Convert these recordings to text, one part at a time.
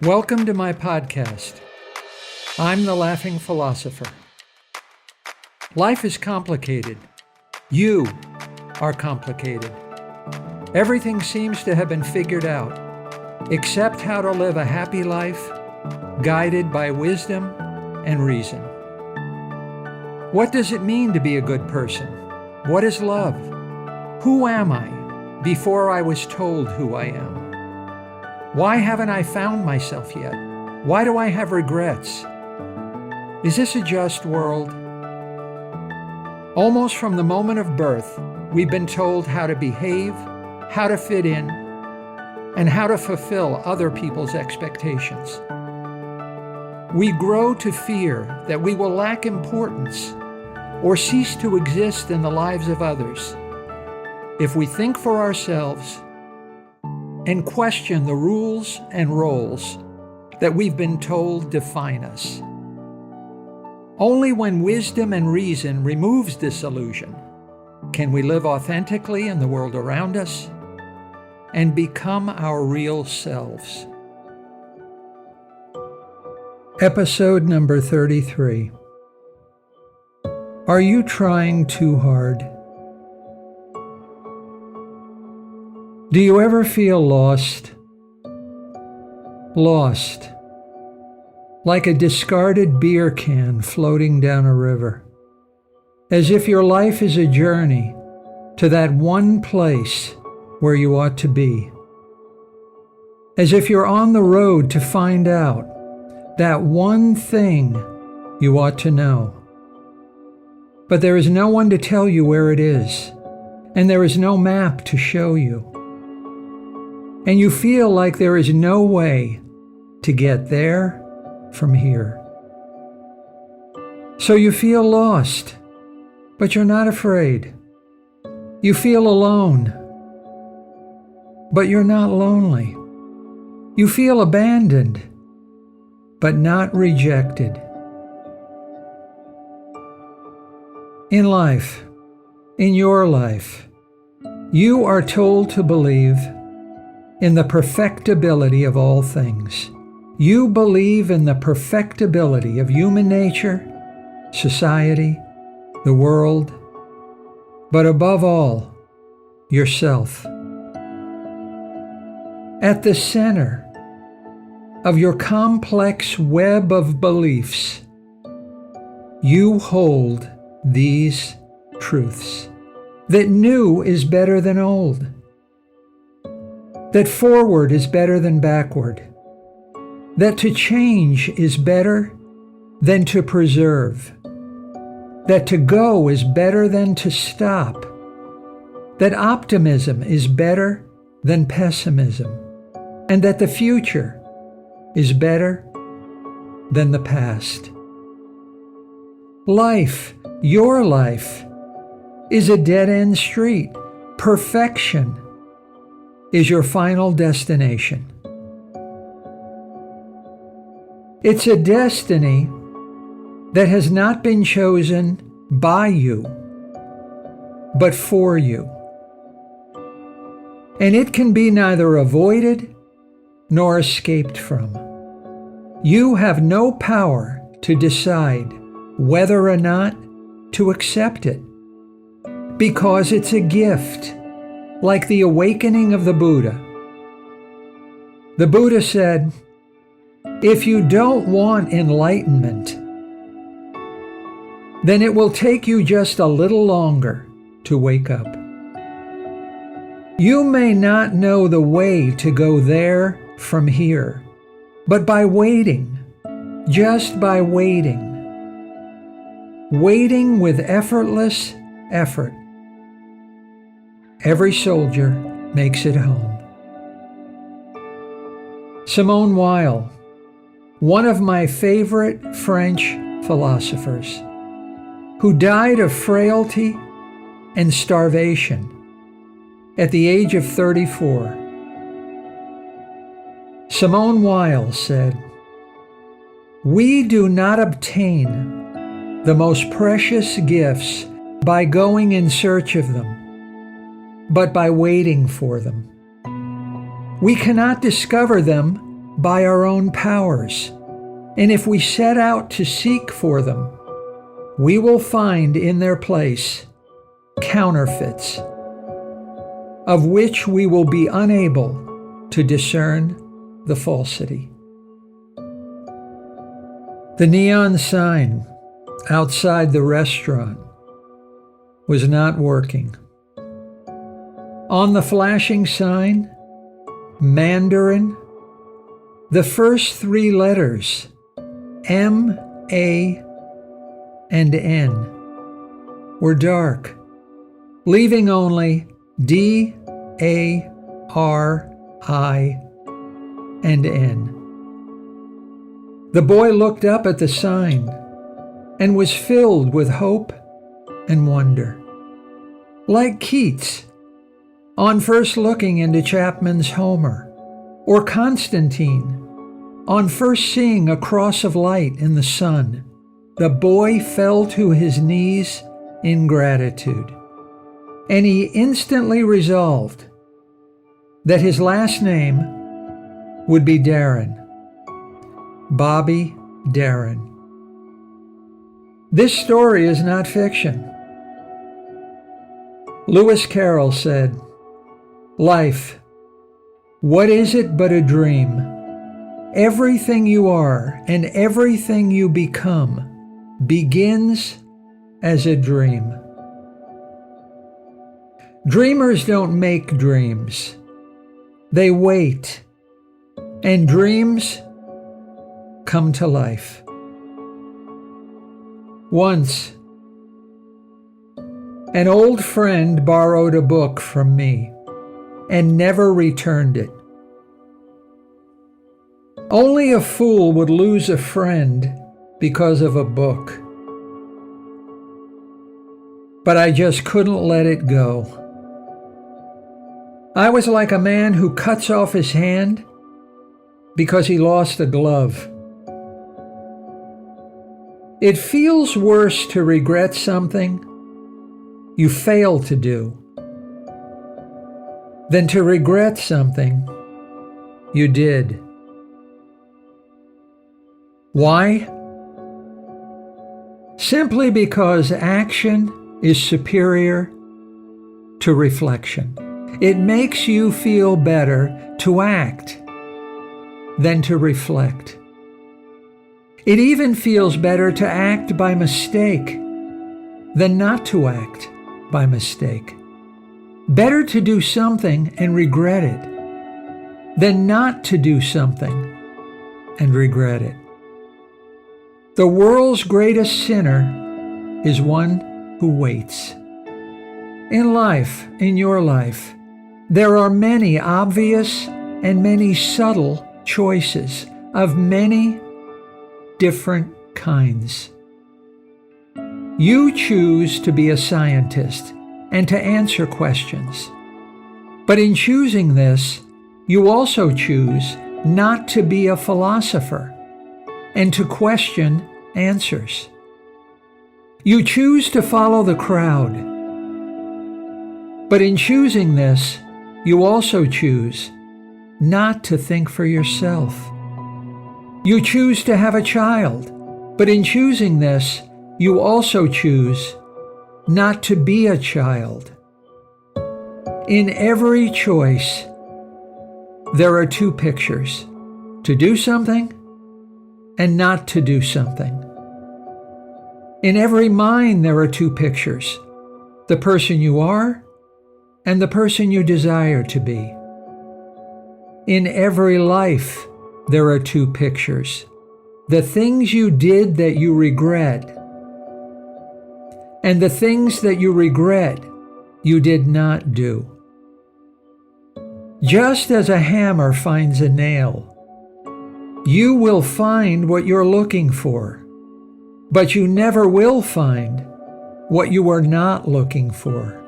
Welcome to my podcast. I'm the Laughing Philosopher. Life is complicated. You are complicated. Everything seems to have been figured out, except how to live a happy life, guided by wisdom and reason. What does it mean to be a good person? What is love? Who am I before I was told who I am? Why haven't I found myself yet? Why do I have regrets? Is this a just world? Almost from the moment of birth, we've been told how to behave, how to fit in, and how to fulfill other people's expectations. We grow to fear that we will lack importance or cease to exist in the lives of others if we think for ourselves and question the rules and roles that we've been told define us. Only when wisdom and reason removes this illusion can we live authentically in the world around us and become our real selves. Episode number 33. Are you trying too hard? Do you ever feel lost? Lost, like a discarded beer can floating down a river, as if your life is a journey to that one place where you ought to be, as if you're on the road to find out that one thing you ought to know. But there is no one to tell you where it is, and there is no map to show you. And you feel like there is no way to get there from here. So you feel lost, but you're not afraid. You feel alone, but you're not lonely. You feel abandoned, but not rejected. In life, in your life, you are told to believe in the perfectibility of all things. You believe in the perfectibility of human nature, society, the world, but above all, yourself. At the center of your complex web of beliefs, you hold these truths: that new is better than old, that forward is better than backward, that to change is better than to preserve, that to go is better than to stop, that optimism is better than pessimism, and that the future is better than the past. Life, your life, is a dead-end street. Perfection is your final destination. It's a destiny that has not been chosen by you, but for you. And it can be neither avoided nor escaped from. You have no power to decide whether or not to accept it, because it's a gift. Like the awakening of the Buddha. The Buddha said, if you don't want enlightenment, then it will take you just a little longer to wake up. You may not know the way to go there from here, but by waiting, just by waiting with effortless effort, every soldier makes it home. Simone Weil, one of my favorite French philosophers, who died of frailty and starvation at the age of 34. Simone Weil said, "We do not obtain the most precious gifts by going in search of them, but by waiting for them. We cannot discover them by our own powers, and if we set out to seek for them, we will find in their place counterfeits, of which we will be unable to discern the falsity. The neon sign outside the restaurant was not working. On the flashing sign, Mandarin, the first three letters, M, A, and N, were dark, leaving only D, A, R, I, and N. The boy looked up at the sign and was filled with hope and wonder. Like Keats, on first looking into Chapman's Homer, or Constantine, on first seeing a cross of light in the sun, the boy fell to his knees in gratitude, and he instantly resolved that his last name would be Darin, Bobby Darin. This story is not fiction. Lewis Carroll said, "Life, what is it but a dream? Everything you are and everything you become begins as a dream." Dreamers don't make dreams. They wait, and dreams come to life. Once, an old friend borrowed a book from me and never returned it. Only a fool would lose a friend because of a book. But I just couldn't let it go. I was like a man who cuts off his hand because he lost a glove. It feels worse to regret something you failed to do than to regret something you did. Why? Simply because action is superior to reflection. It makes you feel better to act than to reflect. It even feels better to act by mistake than not to act by mistake. Better to do something and regret it than not to do something and regret it. The world's greatest sinner is one who waits. In life, in your life, there are many obvious and many subtle choices of many different kinds. You choose to be a scientist and to answer questions. But in choosing this, you also choose not to be a philosopher and to question answers. You choose to follow the crowd. But in choosing this, you also choose not to think for yourself. You choose to have a child, but in choosing this, you also choose not to be a child. In every choice, there are two pictures: to do something and not to do something. In every mind, there are two pictures: the person you are and the person you desire to be. In every life, there are two pictures: the things you did that you regret, and the things that you regret you did not do. Just as a hammer finds a nail, you will find what you're looking for, but you never will find what you are not looking for.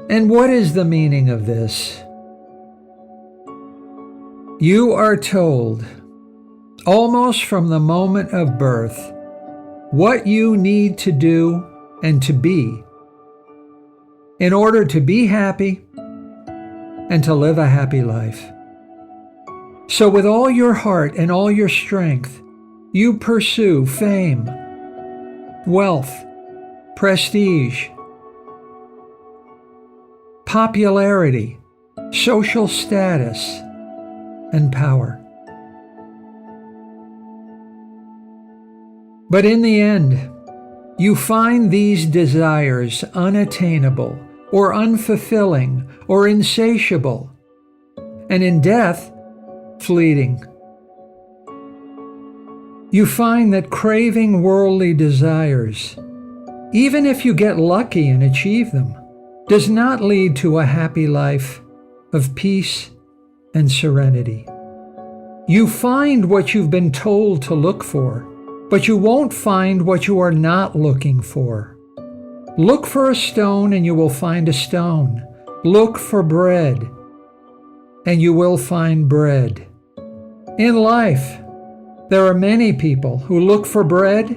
And what is the meaning of this? You are told, almost from the moment of birth, what you need to do and to be in order to be happy and to live a happy life. So with all your heart and all your strength, you pursue fame, wealth, prestige, popularity, social status, and power. But in the end, you find these desires unattainable or unfulfilling or insatiable, and in death, fleeting. You find that craving worldly desires, even if you get lucky and achieve them, does not lead to a happy life of peace and serenity. You find what you've been told to look for, but you won't find what you are not looking for. Look for a stone and you will find a stone. Look for bread and you will find bread. In life, there are many people who look for bread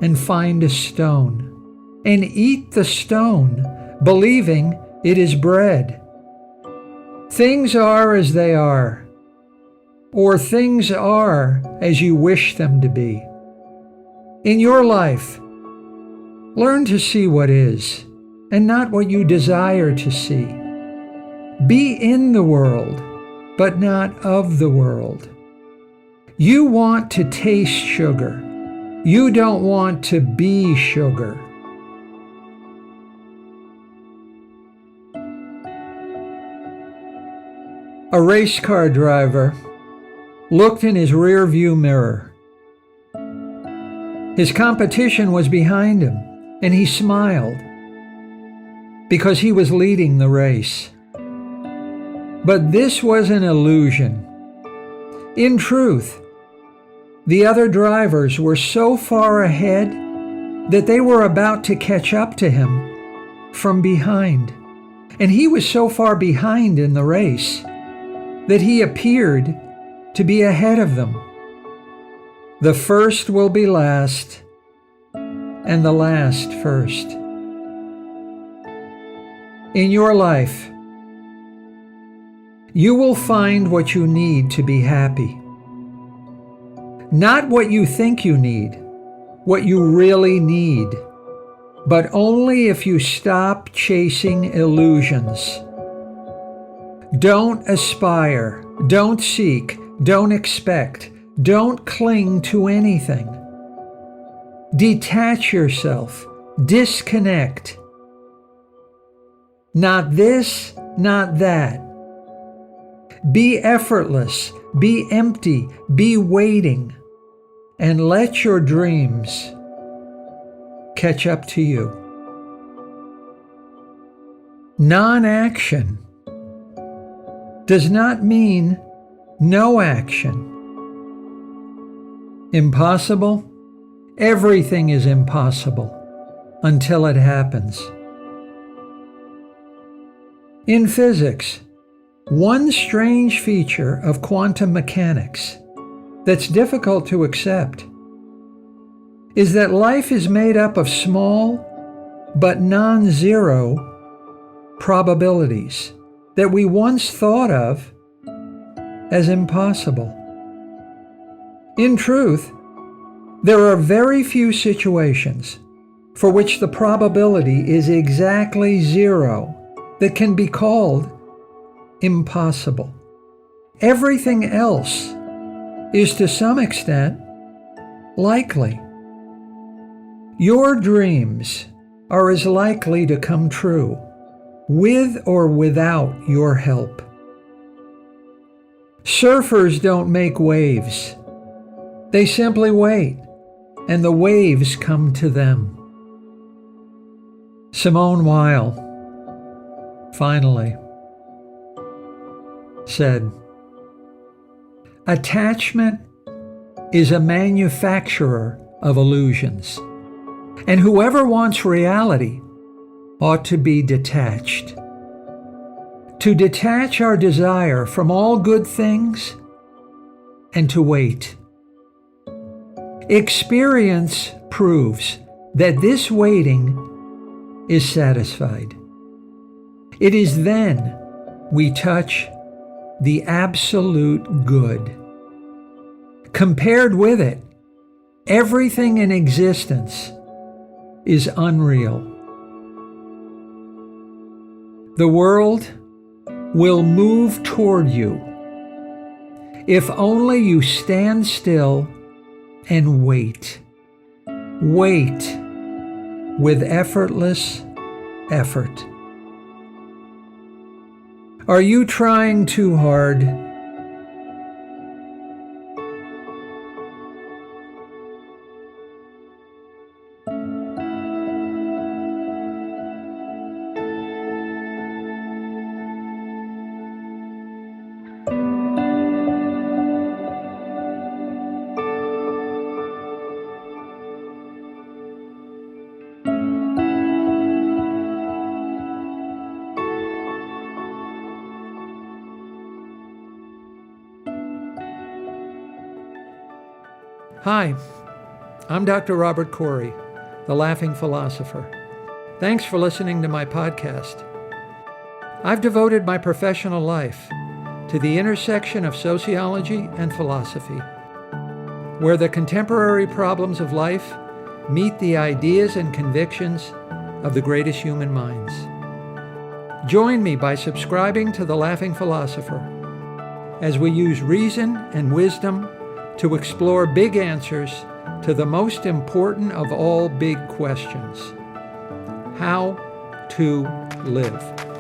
and find a stone, and eat the stone, believing it is bread. Things are as they are, or things are as you wish them to be. In your life, learn to see what is, and not what you desire to see. Be in the world, but not of the world. You want to taste sugar. You don't want to be sugar. A race car driver looked in his rear-view mirror. His competition was behind him, and he smiled because he was leading the race. But this was an illusion. In truth, the other drivers were so far ahead that they were about to catch up to him from behind, and he was so far behind in the race that he appeared to be ahead of them. The first will be last, and the last first. In your life, you will find what you need to be happy. Not what you think you need, what you really need, but only if you stop chasing illusions. Don't aspire, don't seek, don't expect, don't cling to anything. Detach yourself, disconnect. Not this, not that. Be effortless, be empty, be waiting, and let your dreams catch up to you. Non-action does not mean no action. Impossible? Everything is impossible until it happens. In physics, one strange feature of quantum mechanics that's difficult to accept is that life is made up of small but non-zero probabilities that we once thought of as impossible. In truth, there are very few situations for which the probability is exactly zero that can be called impossible. Everything else is to some extent likely. Your dreams are as likely to come true with or without your help. Surfers don't make waves. They simply wait, and the waves come to them. Simone Weil, finally, said, "Attachment is a manufacturer of illusions, and whoever wants reality ought to be detached. To detach our desire from all good things and to wait. Experience proves that this waiting is satisfied. It is then we touch the absolute good. Compared with it, everything in existence is unreal. The world will move toward you if only you stand still and wait. Wait with effortless effort. Are you trying too hard? Hi, I'm Dr. Robert Corey, the Laughing Philosopher. Thanks for listening to my podcast. I've devoted my professional life to the intersection of sociology and philosophy, where the contemporary problems of life meet the ideas and convictions of the greatest human minds. Join me by subscribing to the Laughing Philosopher as we use reason and wisdom to explore big answers to the most important of all big questions: how to live.